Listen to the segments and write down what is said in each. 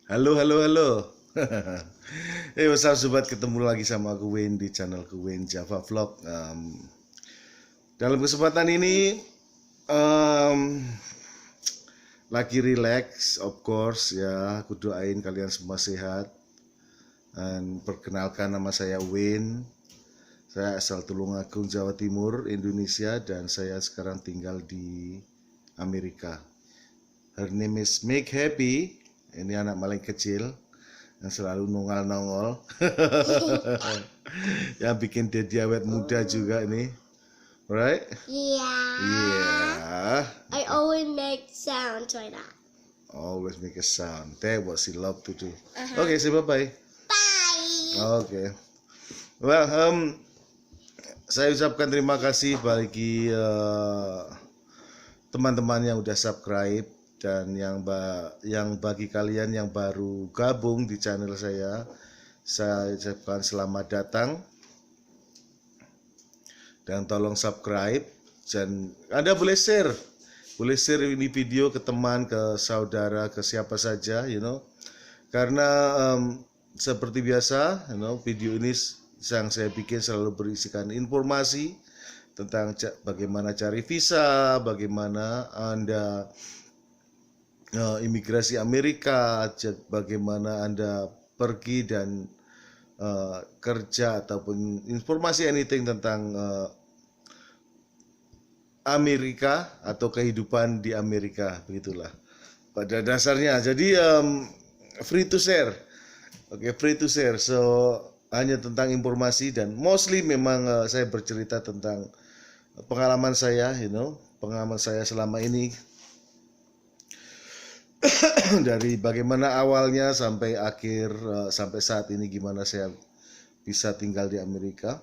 Halo, halo, halo. What's up sobat, ketemu lagi sama aku Wayne di channel Wayne Java Vlog. Dalam kesempatan ini lagi relax, of course ya. Aku doain kalian semua sehat. Dan perkenalkan, nama saya Wayne. Saya asal Tulungagung, Jawa Timur, Indonesia, dan saya sekarang tinggal di Amerika. Her name is Make Happy. Ini anak paling kecil yang selalu nongol-nongol. Yang bikin Dedi awet muda juga ini. Right? Yeah. Yeah. I always make sounds like that. Always make a sound. That's what she love to do. Uh-huh. Okay, say bye-bye. Bye. Okay. Well, saya ucapkan terima kasih bagi teman-teman yang udah subscribe, dan yang bagi kalian yang baru gabung di channel saya ucapkan selamat datang, dan tolong subscribe, dan Anda boleh share ini video ke teman, ke saudara, ke siapa saja, karena seperti biasa, video ini yang saya bikin selalu berisikan informasi tentang bagaimana cari visa, bagaimana Anda imigrasi Amerika, bagaimana Anda pergi dan kerja, ataupun informasi anything tentang Amerika atau kehidupan di Amerika, begitulah pada dasarnya. Jadi free to share. Oke, free to share. So hanya tentang informasi, dan mostly memang saya bercerita tentang pengalaman saya, pengalaman saya selama ini. Dari bagaimana awalnya sampai akhir, sampai saat ini gimana saya bisa tinggal di Amerika.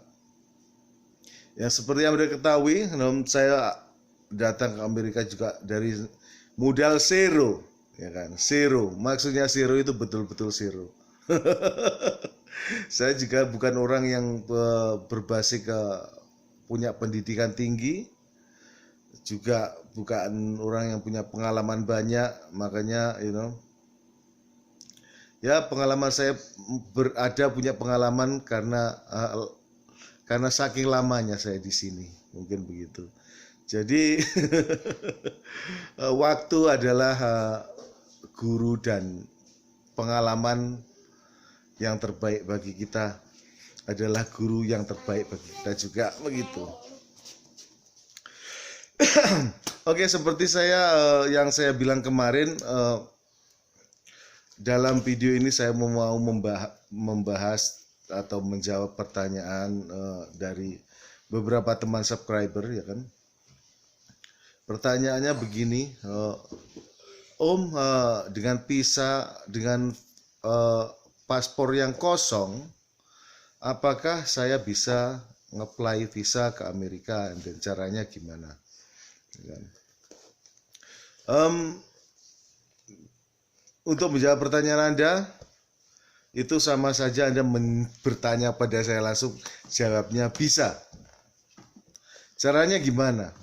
Yang seperti yang sudah ketahui, saya datang ke Amerika juga dari modal zero, ya kan? Zero, maksudnya zero itu betul-betul zero. Saya juga bukan orang yang berbasis punya pendidikan tinggi, juga bukan orang yang punya pengalaman banyak, makanya pengalaman saya punya pengalaman karena saking lamanya saya di sini, mungkin begitu. Jadi waktu adalah guru, dan pengalaman yang terbaik bagi kita adalah guru yang terbaik bagi kita juga, begitu. Oke, seperti yang saya bilang kemarin, dalam video ini saya mau membahas atau menjawab pertanyaan dari beberapa teman subscriber, ya kan. Pertanyaannya begini, Om, dengan visa, dengan paspor yang kosong, apakah saya bisa nge-apply visa ke Amerika, dan caranya gimana? Untuk menjawab pertanyaan Anda, itu sama saja Anda bertanya pada saya langsung, jawabnya bisa. Caranya gimana?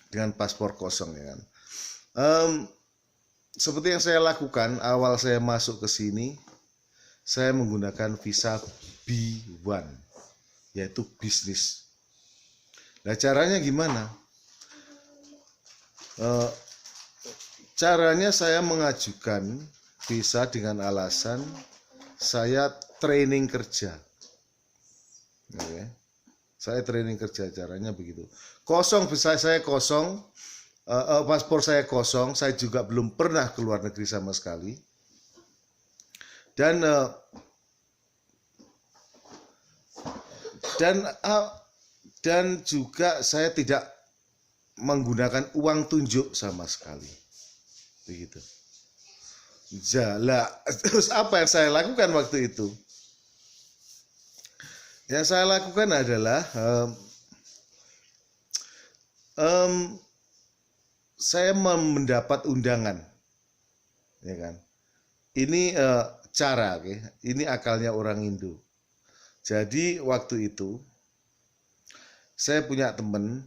Dengan paspor kosong, ya kan? Seperti yang saya lakukan awal saya masuk ke sini, saya menggunakan visa B1, yaitu bisnis. Nah, caranya gimana? Caranya saya mengajukan visa dengan alasan saya training kerja. Oke. Saya training kerja, caranya begitu. Kosong, visa saya kosong, paspor saya kosong, saya juga belum pernah ke luar negeri sama sekali. Dan juga saya tidak menggunakan uang tunjuk sama sekali, begitu. Terus apa yang saya lakukan waktu itu? Yang saya lakukan adalah saya mendapat undangan, ya kan? Ini cara, okay? Ini akalnya orang Indo. Jadi waktu itu saya punya teman,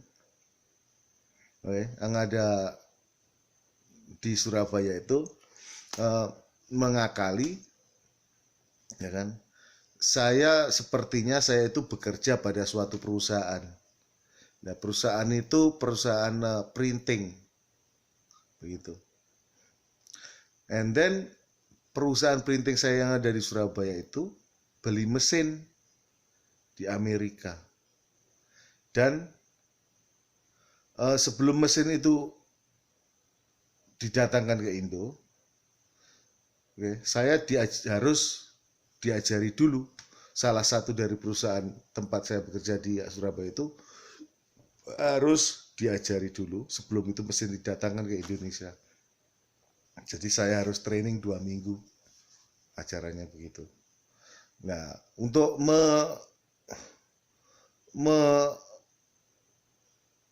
yang ada di Surabaya itu, mengakali, ya kan? Sepertinya saya itu bekerja pada suatu perusahaan. Nah, perusahaan itu perusahaan printing, begitu. And then perusahaan printing saya yang ada di Surabaya itu beli mesin di Amerika. Dan sebelum mesin itu didatangkan ke Indo, saya harus diajari dulu. Salah satu dari perusahaan tempat saya bekerja di Surabaya itu harus diajari dulu sebelum itu mesin didatangkan ke Indonesia. Jadi saya harus training 2 minggu, acaranya begitu. Nah, untuk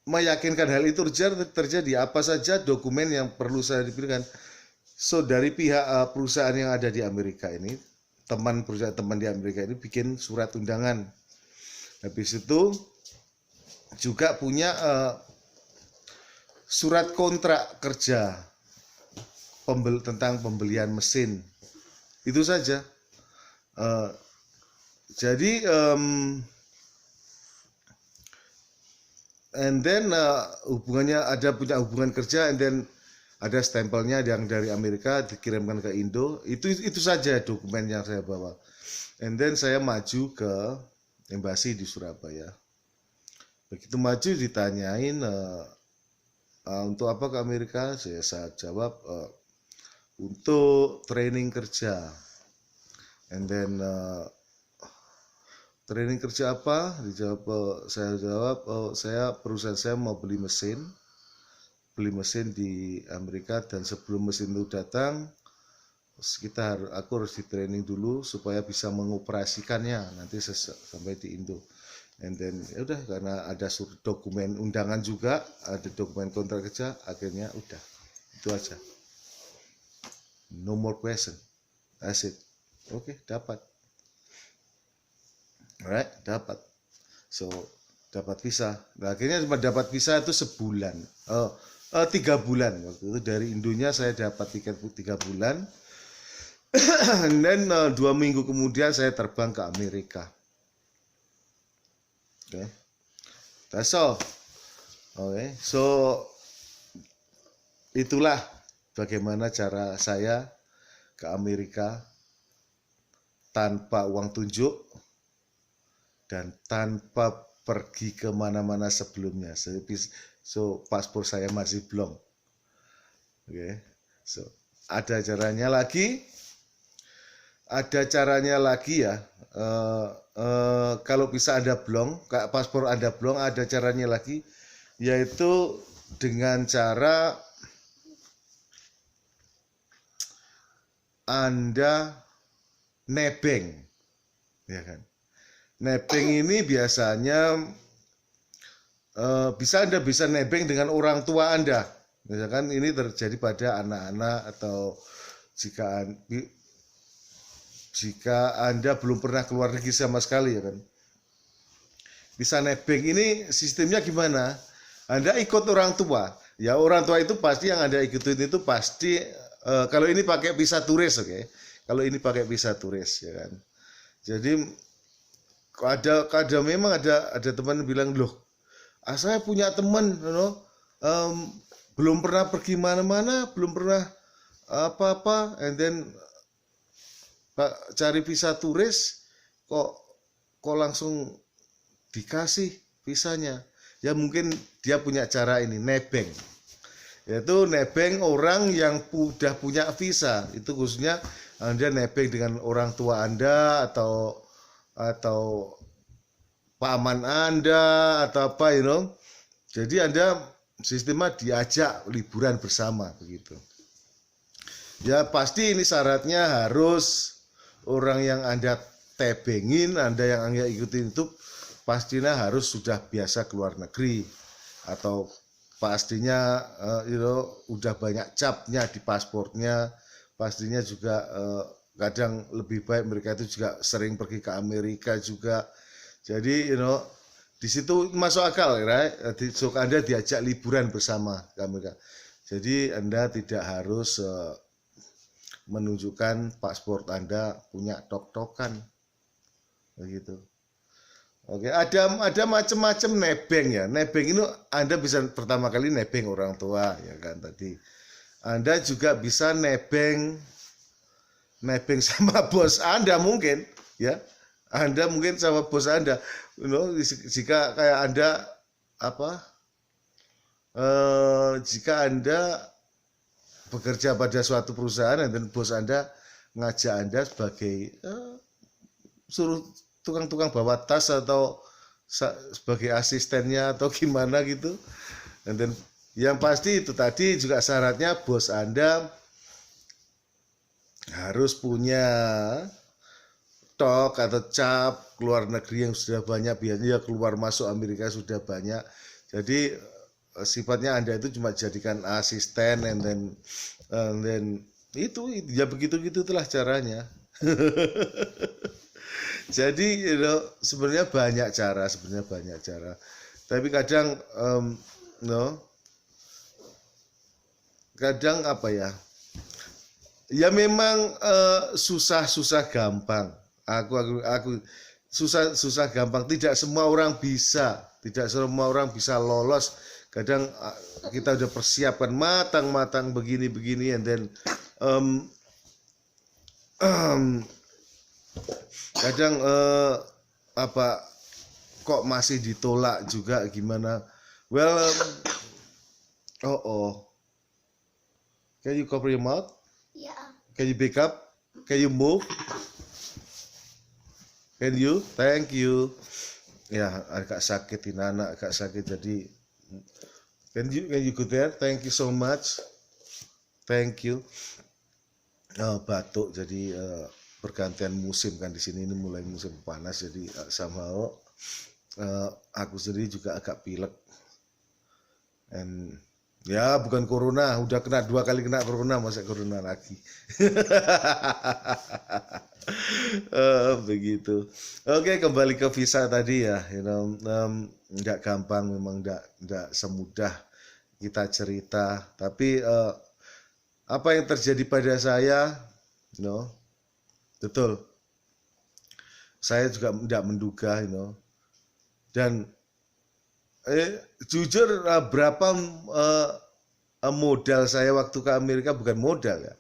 meyakinkan hal itu terjadi, apa saja dokumen yang perlu saya diberikan. So, dari pihak perusahaan yang ada di Amerika ini, perusahaan teman di Amerika ini bikin surat undangan. Habis itu juga punya surat kontrak kerja tentang pembelian mesin. Itu saja. Jadi and then hubungannya punya hubungan kerja, and then ada stempelnya yang dari Amerika dikirimkan ke Indo. Itu saja dokumen yang saya bawa. And then saya maju ke embasi di Surabaya. Begitu maju ditanyain untuk apa ke Amerika, saya jawab untuk training kerja. And then training kerja apa? Saya jawab, perusahaan saya mau beli mesin di Amerika, dan sebelum mesin itu datang, aku harus di training dulu supaya bisa mengoperasikannya nanti sampai di Indo. And then ya udah, karena ada dokumen undangan juga, ada dokumen kontrak kerja, akhirnya udah itu aja. No more question. That's it. Oke, dapat. Alright, dapat. So, dapat visa. Nah, akhirnya cuma dapat visa itu sebulan. 3 bulan waktu itu. Dari Indonya saya dapat tiket 3 bulan. Dan 2 minggu kemudian saya terbang ke Amerika. Oke. That's all. Oke. So, itulah bagaimana cara saya ke Amerika tanpa uang tunjuk dan tanpa pergi ke mana-mana sebelumnya. So, paspor saya masih belum. Oke. So, ada caranya lagi ya. Kalau bisa Anda blong, paspor Anda blong, ada caranya lagi, yaitu dengan cara Anda nebeng, ya kan? Nebeng ini biasanya Anda bisa nebeng dengan orang tua Anda. Misalkan ini terjadi pada anak-anak, atau jika Anda belum pernah keluar negeri sama sekali, ya kan. Bisa nebeng ini sistemnya gimana? Anda ikut orang tua. Ya, orang tua itu pasti yang Anda ikutin itu pasti kalau ini pakai visa turis, oke. Kalau ini pakai visa turis, ya kan. Jadi memang ada teman bilang, loh, saya punya teman, belum pernah pergi mana-mana, belum pernah apa-apa, and then cari visa turis, kok langsung dikasih visanya. Ya mungkin dia punya cara ini, nebeng. Yaitu nebeng orang yang sudah punya visa. Itu khususnya Anda nebeng dengan orang tua Anda, atau paman Anda, atau apa, Jadi Anda sistemnya diajak liburan bersama, begitu. Ya pasti ini syaratnya harus orang yang Anda tebengin, Anda yang Anda ikutin itu pastinya harus sudah biasa keluar negeri, atau pastinya udah banyak capnya di paspornya. Pastinya juga kadang lebih baik mereka itu juga sering pergi ke Amerika juga. Jadi di situ masuk akal, right? So, Anda diajak liburan bersama ke Amerika. Jadi Anda tidak harus menunjukkan paspor Anda punya tok-tokan begitu. Oke, ada macam-macam nebeng ya. Nebeng ini Anda bisa pertama kali nebeng orang tua ya kan tadi. Anda juga bisa nebeng sama bos Anda mungkin ya. Anda mungkin sama bos Anda. Jika kayak Anda jika Anda bekerja pada suatu perusahaan dan bos Anda ngajak Anda sebagai suruh tukang-tukang bawa tas atau sebagai asistennya atau gimana gitu. Dan yang pasti itu tadi juga syaratnya bos Anda harus punya tok atau cap keluar negeri yang sudah banyak, biasanya keluar masuk Amerika sudah banyak. Jadi sifatnya Anda itu cuma jadikan asisten and then itu ya begitulah caranya. Jadi sebenarnya banyak cara. Tapi kadang kadang apa ya? Ya memang susah gampang. Aku susah gampang. Tidak semua orang bisa lolos. Kadang kita udah persiapkan matang begini and then kadang kok masih ditolak juga gimana? Well, can you cover your mouth? Yeah. Can you pick up? Can you move? Can you? Thank you. Ya, agak sakit ini anak, agak sakit jadi. Can you go there? Thank you so much. Thank you. Batuk jadi pergantian musim kan di sini, ini mulai musim panas jadi somehow aku sendiri juga agak pilek. And ya bukan corona, udah kena 2 kali kena corona, masa corona lagi. Begitu. Oke, kembali ke visa tadi ya, nggak gampang, memang nggak semudah kita cerita. Tapi apa yang terjadi pada saya, betul. Saya juga tidak menduga, dan jujur berapa modal saya waktu ke Amerika, bukan modal ya.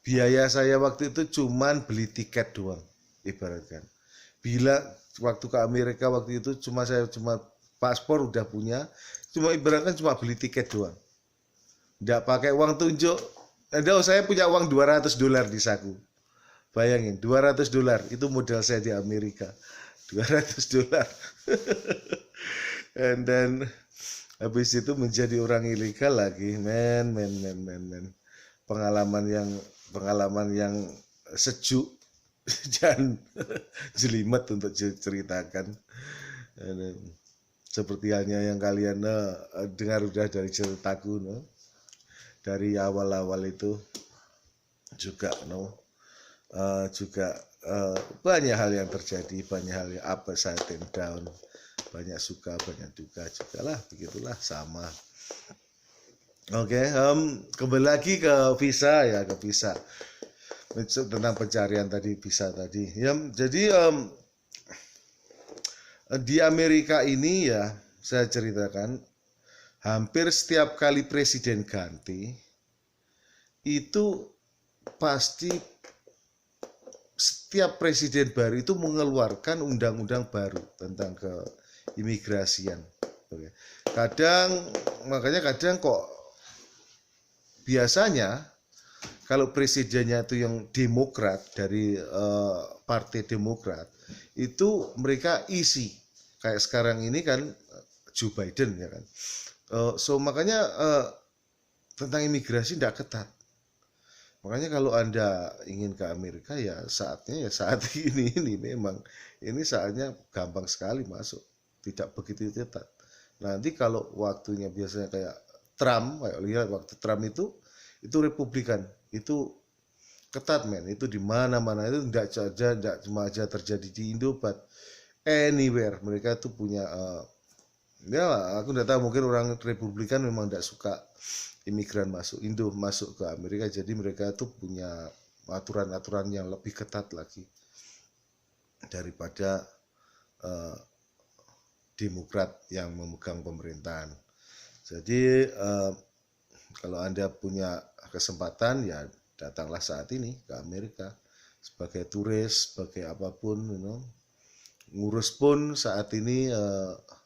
Biaya saya waktu itu cuman beli tiket doang, ibaratkan. Bila waktu ke Amerika waktu itu saya cuma paspor udah punya, ibaratkan cuma beli tiket doang. Nggak pakai uang tunjuk. Saya punya uang $200 di saku. Bayangin, $200 itu modal saya di Amerika. $200. And then habis itu menjadi orang ilegal lagi, men. Pengalaman yang sejuk dan jelimet untuk diceritakan. Seperti halnya yang kalian dengar udah dari ceritaku, dari awal-awal itu juga, banyak hal yang terjadi, banyak hal yang upside and down, banyak suka, banyak duka juga lah, begitulah sama. Oke, kembali lagi ke visa ya, tentang pencarian tadi, visa tadi. Ya, jadi di Amerika ini ya, saya ceritakan, hampir setiap kali presiden ganti, itu pasti setiap presiden baru itu mengeluarkan undang-undang baru tentang keimigrasian. Makanya kadang kok biasanya kalau presidennya itu yang Demokrat, dari Partai Demokrat, itu mereka isi. Kayak sekarang ini kan Joe Biden ya kan. Makanya tentang imigrasi tidak ketat. Makanya kalau Anda ingin ke Amerika ya saatnya ya saat ini memang ini saatnya gampang sekali masuk, tidak begitu ketat. Nanti kalau waktunya biasanya kayak Trump, kayak lihat waktu Trump itu Republikan, itu ketat men, itu di mana-mana, itu tidak cuma aja terjadi di Indo, but anywhere mereka tuh punya ya aku tidak tahu, mungkin orang Republikan memang tidak suka imigran masuk Indo masuk ke Amerika, jadi mereka tuh punya aturan-aturan yang lebih ketat lagi daripada Demokrat yang memegang pemerintahan. Jadi kalau Anda punya kesempatan ya datanglah saat ini ke Amerika sebagai turis, sebagai apapun, ngurus pun saat ini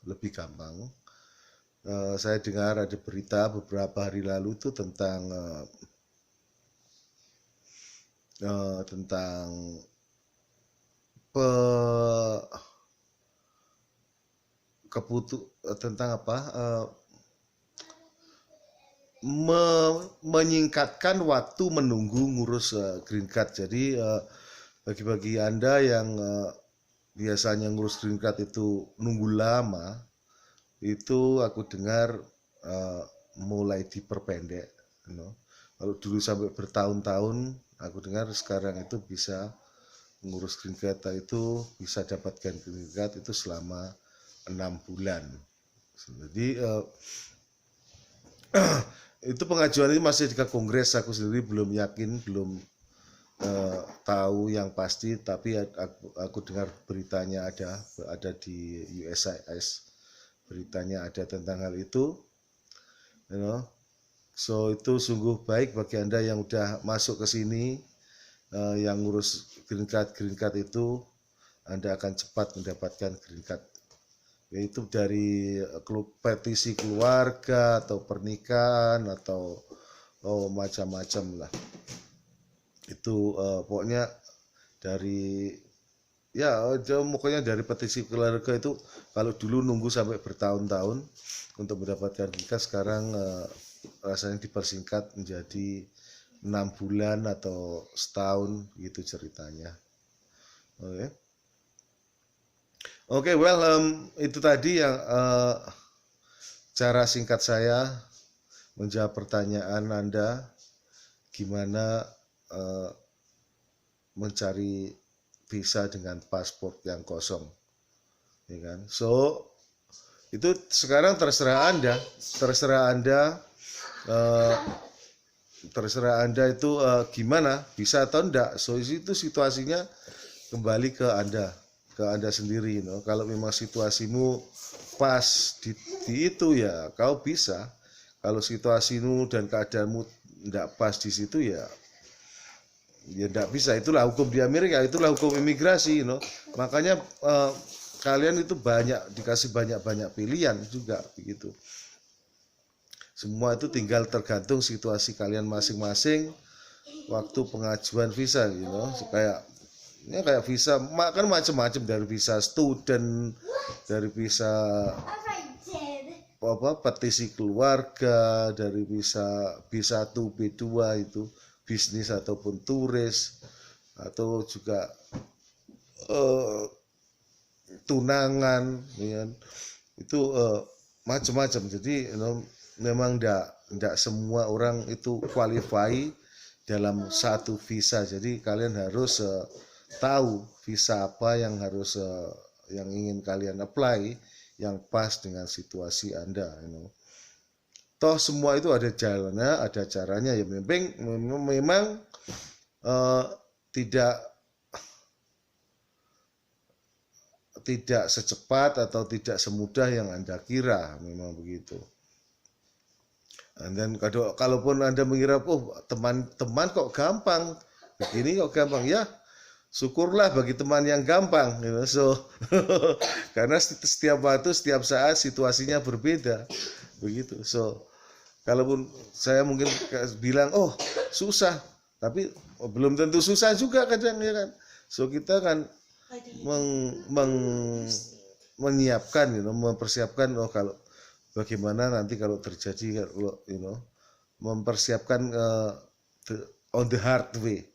lebih gampang. Saya dengar ada berita beberapa hari lalu itu tentang tentang apa? Menyingkatkan waktu menunggu ngurus green card. Jadi bagi Anda yang biasanya ngurus green card itu nunggu lama, itu aku dengar mulai diperpendek. Kalau dulu sampai bertahun-tahun, aku dengar sekarang itu bisa ngurus green card itu bisa dapatkan green card itu selama 6 bulan. Jadi itu pengajuan ini masih di Kongres, aku sendiri belum yakin, belum tahu yang pasti, tapi aku dengar beritanya ada di USIS, beritanya ada tentang hal itu. So itu sungguh baik bagi Anda yang udah masuk ke sini, yang ngurus green card itu, Anda akan cepat mendapatkan green card, yaitu dari petisi keluarga atau pernikahan atau macam-macam lah. Itu pokoknya dari pokoknya dari petisi keluarga itu, kalau dulu nunggu sampai bertahun-tahun untuk mendapatkan nikah, sekarang rasanya dipersingkat menjadi 6 bulan atau setahun gitu ceritanya. Oke, itu tadi yang cara singkat saya menjawab pertanyaan Anda gimana mencari visa dengan paspor yang kosong, ya kan? So itu sekarang terserah Anda itu gimana, bisa atau enggak. So itu situasinya kembali ke Anda sendiri. Kalau memang situasimu pas di itu ya kau bisa. Kalau situasimu dan keadaanmu enggak pas di situ ya enggak bisa. Itulah hukum di Amerika, itulah hukum imigrasi. Makanya kalian itu dikasih banyak pilihan juga begitu. Semua itu tinggal tergantung situasi kalian masing-masing waktu pengajuan visa, kayak visa kan macam-macam, dari visa student, dari visa petisi keluarga, dari visa B1, B2 itu bisnis ataupun turis, atau juga tunangan, itu macam-macam. Jadi memang enggak semua orang itu qualify dalam satu visa. Jadi kalian harus tahu visa apa yang yang ingin kalian apply yang pas dengan situasi Anda. Toh semua itu ada jalannya, ada caranya ya. Memang tidak secepat atau tidak semudah yang Anda kira, memang begitu. Dan kalaupun Anda mengira, teman kok gampang, begini kok gampang, ya syukurlah bagi teman yang gampang. So karena setiap waktu, setiap saat situasinya berbeda, begitu. So kalaupun saya mungkin bilang susah, tapi belum tentu susah juga kadang, ya kan. So kita kan menyiapkan, mempersiapkan kalau bagaimana nanti kalau terjadi, mempersiapkan on the hard way.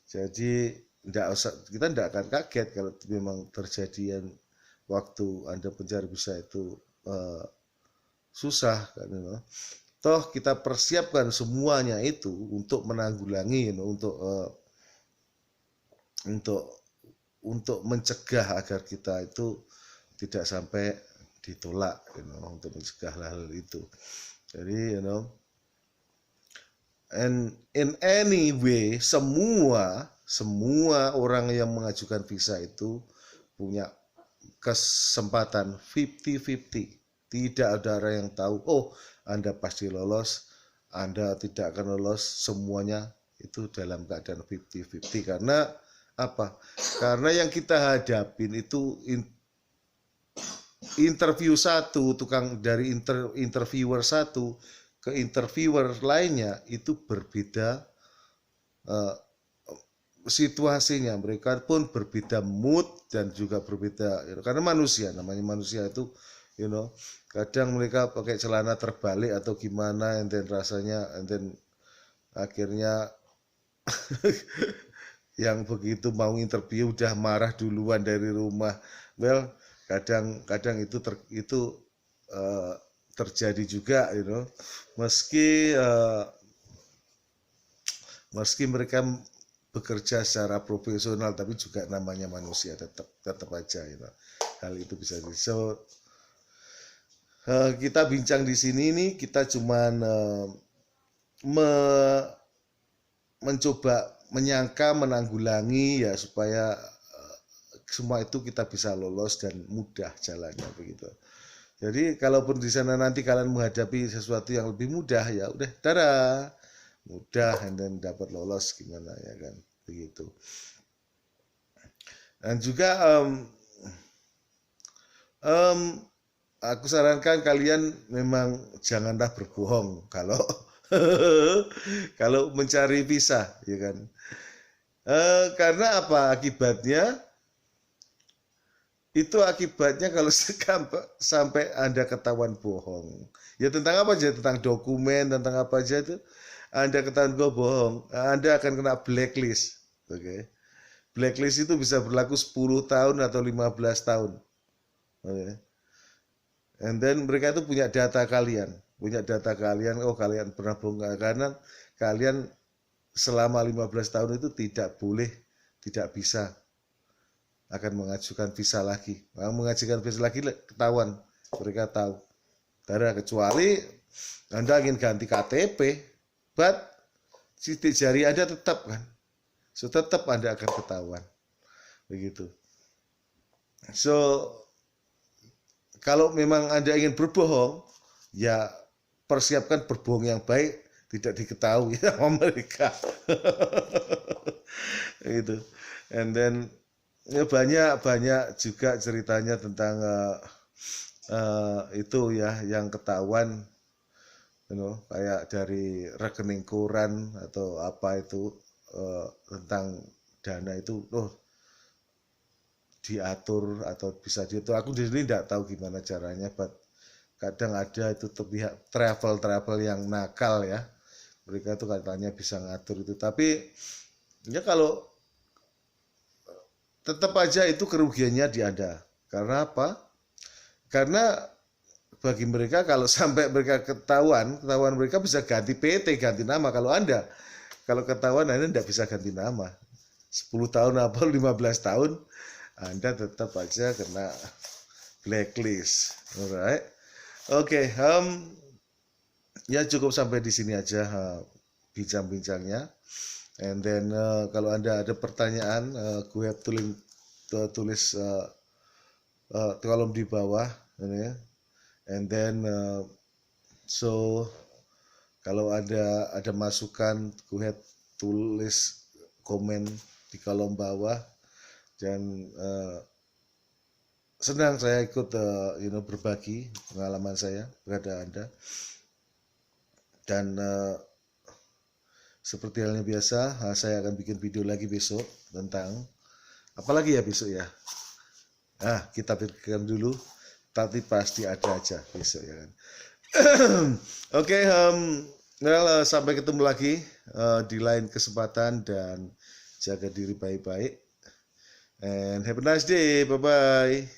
Jadi kita tidak akan kaget kalau memang terjadi waktu Anda mencari visa itu susah, kan. Toh kita persiapkan semuanya itu untuk menanggulangi, untuk mencegah agar kita itu tidak sampai ditolak, untuk mencegah hal itu. Jadi And in any way, semua orang yang mengajukan visa itu punya kesempatan 50-50. Tidak ada orang yang tahu, oh Anda pasti lolos, Anda tidak akan lolos. Semuanya itu dalam keadaan 50-50. Karena apa? Karena yang kita hadapin itu interview satu, tukang dari interviewer satu ke interviewer lainnya itu berbeda situasinya. Mereka pun berbeda mood dan juga berbeda, karena manusia, namanya manusia itu, kadang mereka pakai celana terbalik atau gimana, and then rasanya, and then akhirnya yang begitu mau interview udah marah duluan dari rumah. Well, kadang itu terjadi juga, meski mereka bekerja secara profesional, tapi juga namanya manusia, tetap aja, hal itu bisa jadi. So kita bincang di sini nih, kita cuman mencoba menyangka, menanggulangi ya, supaya semua itu kita bisa lolos dan mudah jalannya begitu. Jadi kalaupun di sana nanti kalian menghadapi sesuatu yang lebih mudah, ya udah darah mudah, and then dapat lolos gimana, ya kan, begitu. Dan juga aku sarankan kalian memang janganlah berbohong kalau kalau mencari visa, ya kan. Karena apa akibatnya? Itu akibatnya kalau sampai Anda ketahuan bohong. Ya tentang apa aja, tentang dokumen, tentang apa aja itu, Anda ketahuan bohong, Anda akan kena blacklist. Oke. Blacklist itu bisa berlaku 10 tahun atau 15 tahun. Oke. And then mereka itu punya data kalian. Oh kalian pernah bohong, karena kalian selama 15 tahun itu tidak bisa akan mengajukan visa lagi. Mengajukan visa lagi ketahuan, mereka tahu. Kecuali Anda ingin ganti KTP, but sidik jari Anda tetap kan. So tetap Anda akan ketahuan. Begitu. So kalau memang Anda ingin berbohong, ya persiapkan berbohong yang baik, tidak diketahui sama mereka. Gitu. And then ya banyak juga ceritanya tentang itu ya, yang ketahuan, kayak dari rekening koran atau apa itu, tentang dana itu, diatur atau bisa diatur. Aku di sini tidak tahu gimana caranya, but kadang ada itu pihak travel yang nakal ya, mereka tuh katanya bisa ngatur itu, tapi ya kalau tetap aja itu kerugiannya di Anda. Karena apa? Karena bagi mereka kalau sampai mereka ketahuan mereka bisa ganti PT, ganti nama. Kalau ketahuan Anda tidak bisa ganti nama. 10 tahun apa 15 tahun Anda tetap aja kena blacklist. Alright. Oke, ya cukup sampai di sini aja bincang-bincangnya. And then kalau Anda ada pertanyaan, gue tulis kolom di bawah, ya. And then so kalau ada masukan, gue tulis komen di kolom bawah. Dan senang saya ikut berbagi pengalaman saya kepada Anda. Dan seperti halnya biasa, saya akan bikin video lagi besok tentang apalagi ya besok ya. Kita pikirkan dulu, tapi pasti ada aja besok ya kan. Oke, sampai ketemu lagi di lain kesempatan, dan jaga diri baik-baik. And have a nice day. Bye-bye.